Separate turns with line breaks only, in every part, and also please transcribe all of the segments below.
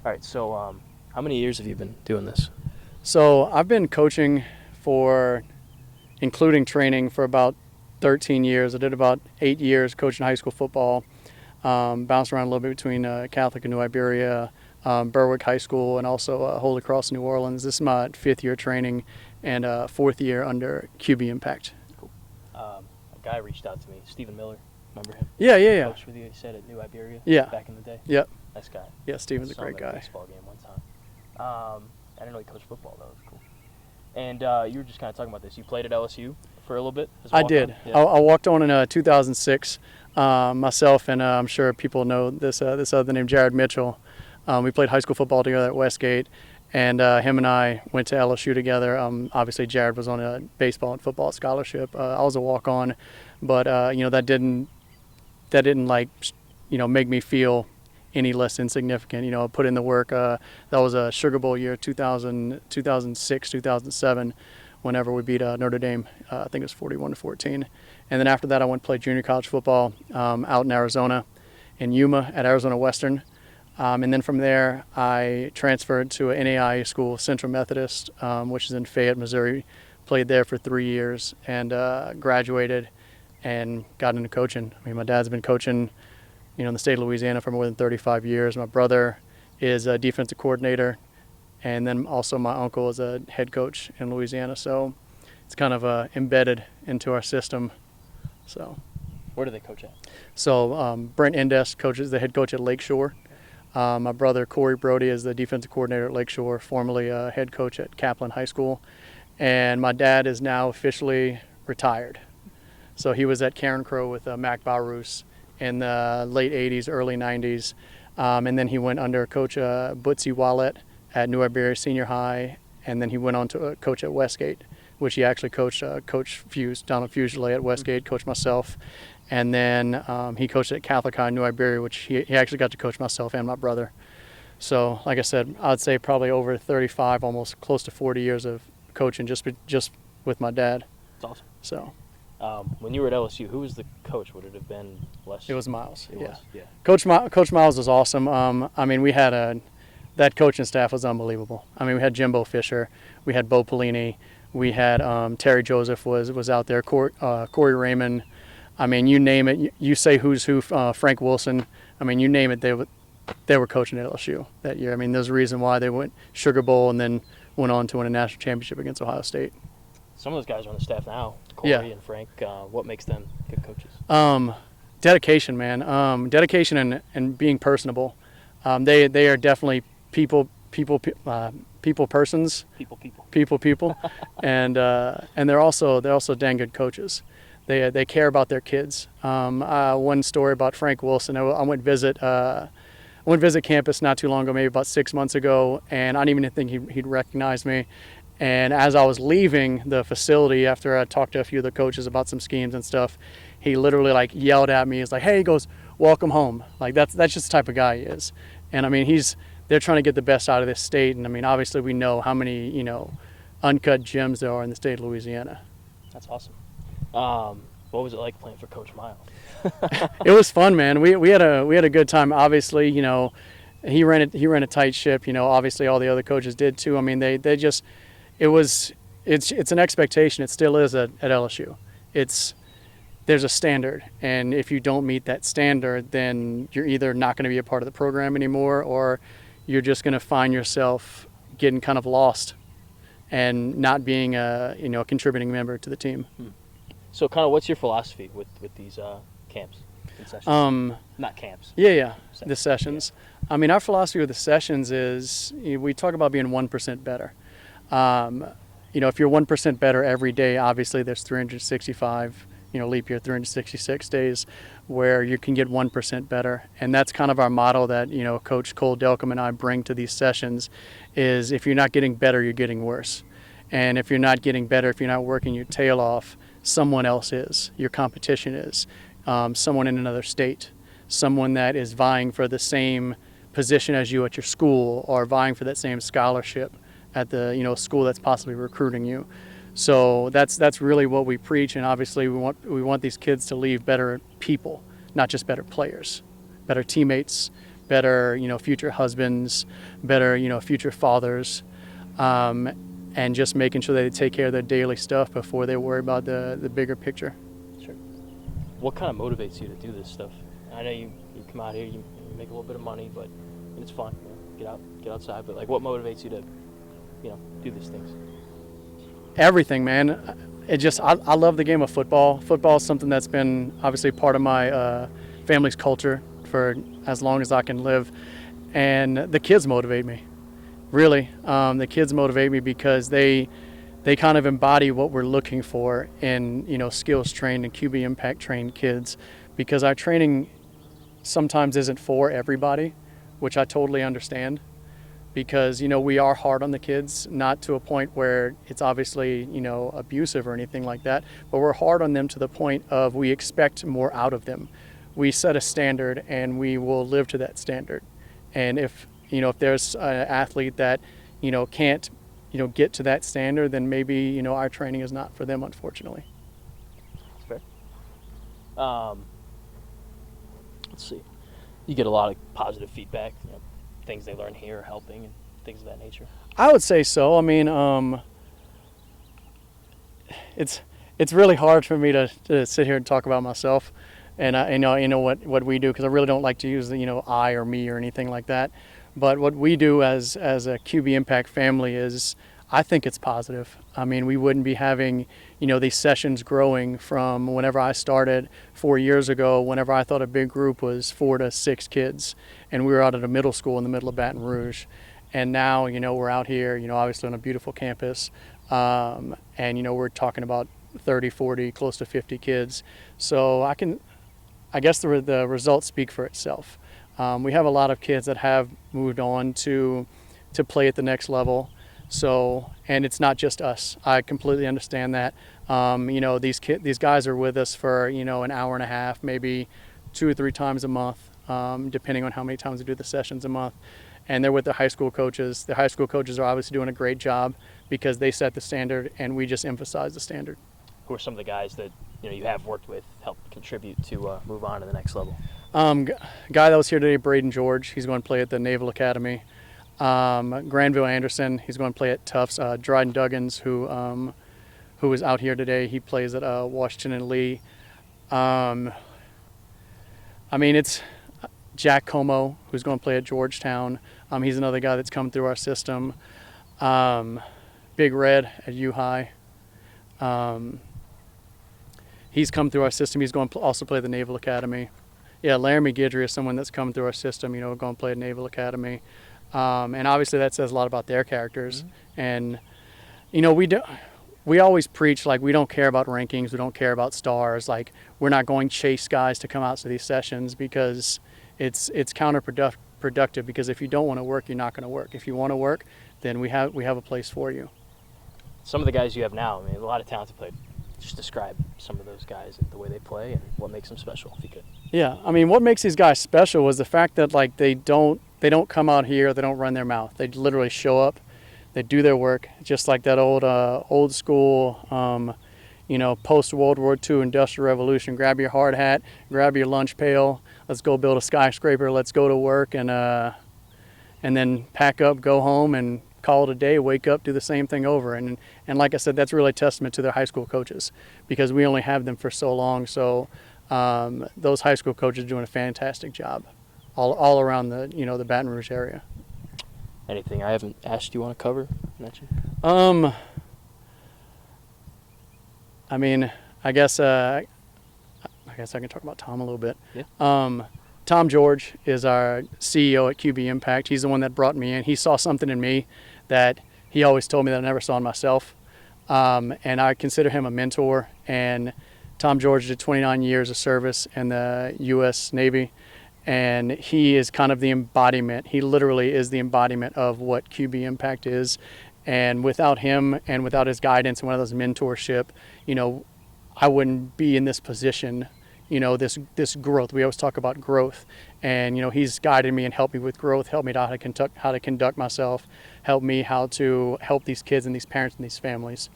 All right, so how many years have you been doing this?
So I've been coaching for, including training, for about 13 years. I did about 8 years coaching high school football. Bounced around a little bit between Catholic and New Iberia, Berwick High School, and also Holy Cross, New Orleans. This is my 5th year training and 4th year under QB Impact.
Cool. A guy reached out to me, Stephen Miller. Remember him?
Yeah.
Coached with you, he said, at New Iberia back in the day.
Yep.
Nice guy.
Yeah, Stephen's a great
Saw him at
guy.
a baseball game one time. I didn't know he coached football, though. It was cool. And you were just kind of talking about this. You played at LSU for a little bit?
I did.
Yeah.
I walked on in 2006. Myself and I'm sure people know this other named Jared Mitchell. We played high school football together at Westgate, and him and I went to LSU together. Obviously, Jared was on a baseball and football scholarship. I was a walk-on, but that didn't make me feel any less insignificant. I put in the work. That was a Sugar Bowl year, 2006, 2007, whenever we beat Notre Dame. I think it was 41-14. And then after that, I went to play junior college football out in Arizona, in Yuma at Arizona Western. And then from there, I transferred to an NAIA school, Central Methodist, which is in Fayette, Missouri. Played there for 3 years and graduated and got into coaching. I mean, my dad's been coaching in the state of Louisiana for more than 35 years. My brother is a defensive coordinator, and then also my uncle is a head coach in Louisiana. So it's kind of embedded into our system. So,
where do they coach at?
So Brent Indes coaches the head coach at Lakeshore. My brother Cory Brodie is the defensive coordinator at Lakeshore, formerly a head coach at Kaplan High School. And my dad is now officially retired. So he was at Karen Crow with Mac Barus in the late 80s, early 90s. And then he went under Coach Bootsy Wallet at New Iberia Senior High. And then he went on to coach at Westgate, which he actually coached Coach Donald Fugely at Westgate, coached myself. And then he coached at Catholic High New Iberia, which he actually got to coach myself and my brother. So, like I said, I'd say probably over 35, almost close to 40 years of coaching just with my dad.
That's awesome.
So,
when you were at LSU, who was the coach? Would it have been Les?
It was Miles.
It was, yeah.
Coach Miles was awesome. I mean, we had that coaching staff was unbelievable. I mean, we had Jimbo Fisher, we had Bo Pelini, we had Terry Joseph was out there, Corey Raymond. I mean, you name it. You say who's who. Frank Wilson. I mean, you name it. They were coaching at LSU that year. I mean, there's a reason why they went Sugar Bowl and then went on to win a national championship against Ohio State.
Some of those guys are on the staff now, Cory and Frank. What makes them good coaches?
Dedication, man. Dedication and being personable. They are definitely people persons. People. And they're also dang good coaches. They care about their kids. One story about Frank Wilson. I went visit campus not too long ago, maybe about 6 months ago, and I didn't even think he'd recognize me. And as I was leaving the facility, after I talked to a few of the coaches about some schemes and stuff, he literally yelled at me. He's like, "Hey," he goes, "welcome home." That's just the type of guy he is. And I mean, they're trying to get the best out of this state. And I mean, obviously we know how many uncut gems there are in the state of Louisiana.
That's awesome. What was it like playing for Coach Miles?
It was fun, man. We had a good time. Obviously, he ran a tight ship. Obviously all the other coaches did too. I mean, it's an expectation. It still is at LSU. There's a standard, and if you don't meet that standard, then you're either not going to be a part of the program anymore, or you're just going to find yourself getting kind of lost and not being a contributing member to the team.
So kind of what's your philosophy with these camps and sessions? Not camps.
Yeah. The sessions. Yeah. I mean, our philosophy with the sessions is we talk about being 1% better. If you're 1% better every day, obviously there's 365, leap year, 366 days where you can get 1% better. And that's kind of our motto that, Coach Cole Delcom and I bring to these sessions is if you're not getting better, you're getting worse. And if you're not getting better, if you're not working your tail off, someone else is. Your competition is. Someone in another state. Someone that is vying for the same position as you at your school or vying for that same scholarship at the school that's possibly recruiting you. So that's really what we preach, and obviously we want these kids to leave better people, not just better players, better teammates, better, future husbands, better, future fathers, and just making sure that they take care of their daily stuff before they worry about the bigger picture.
Sure. What kind of motivates you to do this stuff? I know you come out here, you make a little bit of money, but it's fun. Get outside. But like, what motivates you to, do these things?
Everything, man. I love the game of football. Football is something that's been obviously part of my family's culture for as long as I can live, and the kids motivate me. Really, the kids motivate me because they kind of embody what we're looking for in skills trained and QB impact trained kids, because our training sometimes isn't for everybody, which I totally understand, because we are hard on the kids, not to a point where it's obviously abusive or anything like that, but we're hard on them to the point of we expect more out of them. We set a standard and we will live to that standard, and if there's an athlete that can't get to that standard, then maybe our training is not for them, unfortunately.
That's fair. Let's see. You get a lot of positive feedback, things they learn here, helping, and things of that nature.
I would say so. I mean, it's really hard for me to sit here and talk about myself, and I know what we do, because I really don't like to use the I or me or anything like that. But what we do as a QB Impact family is, I think it's positive. I mean, we wouldn't be having, these sessions growing from whenever I started 4 years ago, whenever I thought a big group was 4 to 6 kids, and we were out at a middle school in the middle of Baton Rouge. And now, we're out here, obviously on a beautiful campus, and, we're talking about 30, 40, close to 50 kids. So I guess the results speak for itself. We have a lot of kids that have moved on to play at the next level. So, and it's not just us. I completely understand that. These guys are with us for an hour and a half, maybe 2 or 3 times a month, depending on how many times we do the sessions a month. And they're with the high school coaches. The high school coaches are obviously doing a great job because they set the standard, and we just emphasize the standard.
Who are some of the guys that you have worked with, help contribute to move on to the next level?
Guy that was here today, Brodie George. He's going to play at the Naval Academy. Granville Anderson, he's going to play at Tufts. Dryden Duggins, who is out here today, he plays at Washington and Lee. It's Jack Como, who's going to play at Georgetown. He's another guy that's come through our system. Big Red at U-High. He's come through our system. He's going to also play at the Naval Academy. Yeah, Laramie Guidry is someone that's come through our system, going to play at Naval Academy. And obviously that says a lot about their characters. Mm-hmm. And, we always preach, like, we don't care about rankings, we don't care about stars. Like, we're not going to chase guys to come out to these sessions, because it's counterproductive, because if you don't want to work, you're not going to work. If you want to work, then we have a place for you.
Some of the guys you have now, a lot of talented players. Just describe some of those guys and the way they play and what makes them special, if you could.
Yeah, what makes these guys special was the fact that, like, they don't come out here, they don't run their mouth. They literally show up, they do their work, just like that old school, post World War II Industrial Revolution. Grab your hard hat, grab your lunch pail, let's go build a skyscraper, let's go to work, and then pack up, go home, and call it a day, wake up, do the same thing over. And like I said, that's really a testament to their high school coaches, because we only have them for so long. So those high school coaches are doing a fantastic job all around the Baton Rouge area.
Anything I haven't asked you want to cover, mention?
I guess I can talk about Tom a little bit.
Yeah.
Tom George is our CEO at QB Impact. He's the one that brought me in. He saw something in me that he always told me that I never saw in myself. And I consider him a mentor. And Tom George did 29 years of service in the U.S. Navy. And he is kind of the embodiment. He literally is the embodiment of what QB Impact is. And without him and without his guidance and one of those mentorship, I wouldn't be in this position. This growth. We always talk about growth, and he's guided me and helped me with growth, helped me how to conduct myself, helped me how to help these kids and these parents and these families.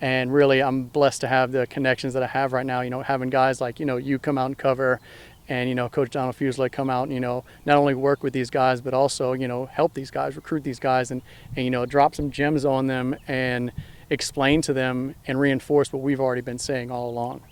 And really, I'm blessed to have the connections that I have right now. Having guys like you come out and cover, And, you know, Coach Donald Fuselier come out and, you know, not only work with these guys, but also, you know, help these guys, recruit these guys, and you know, drop some gems on them and explain to them and reinforce what we've already been saying all along.